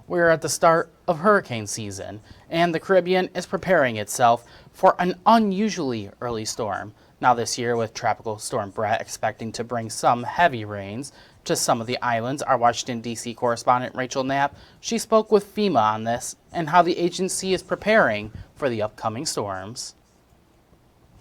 We're at the start of hurricane season, and the Caribbean is preparing itself for an unusually early storm. Now this year, with Tropical Storm Brett expecting to bring some heavy rains to some of the islands, our Washington, D.C. correspondent Rachel Knapp, she spoke with FEMA on this and how the agency is preparing for the upcoming storms.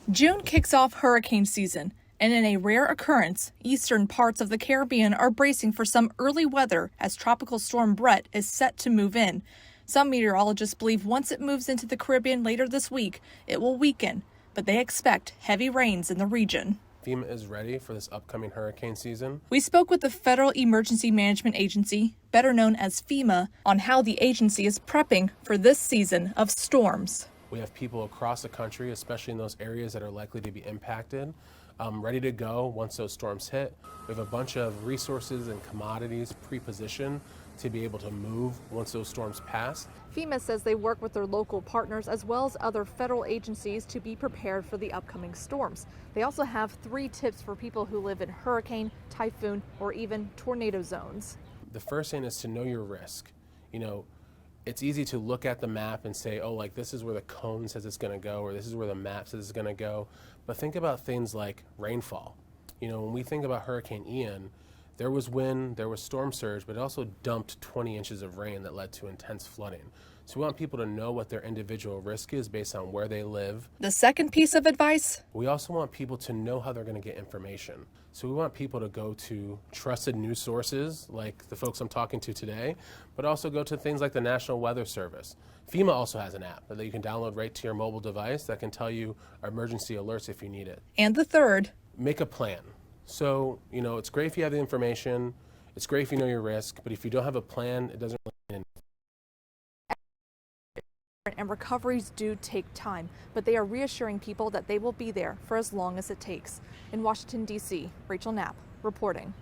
June kicks off hurricane season, and in a rare occurrence, eastern parts of the Caribbean are bracing for some early weather as Tropical Storm Brett is set to move in. Some meteorologists believe once it moves into the Caribbean later this week, it will weaken, but they expect heavy rains in the region. FEMA is ready for this upcoming hurricane season. We spoke with the Federal Emergency Management Agency, better known as FEMA, on how the agency is prepping for this season of storms. We have people across the country, especially in those areas that are likely to be impacted, ready to go once those storms hit. We have a bunch of resources and commodities pre-positioned to be able to move once those storms pass. FEMA says they work with their local partners as well as other federal agencies to be prepared for the upcoming storms. They also have 3 tips for people who live in hurricane, typhoon, or even tornado zones. The first thing is to know your risk. It's easy to look at the map and say, oh, like this is where the cone says it's going to go, or this is where the map says it's going to go. But think about things like rainfall. When we think about Hurricane Ian, there was wind, there was storm surge, but it also dumped 20 inches of rain that led to intense flooding. So we want people to know what their individual risk is based on where they live. The second piece of advice? We also want people to know how they're going to get information. So we want people to go to trusted news sources like the folks I'm talking to today, but also go to things like the National Weather Service. FEMA also has an app that you can download right to your mobile device that can tell you emergency alerts if you need it. And the third? Make a plan. So, it's great if you have the information, it's great if you know your risk, but if you don't have a plan, it doesn't really mean anything. And recoveries do take time, but they are reassuring people that they will be there for as long as it takes. In Washington, D.C., Rachel Knapp reporting.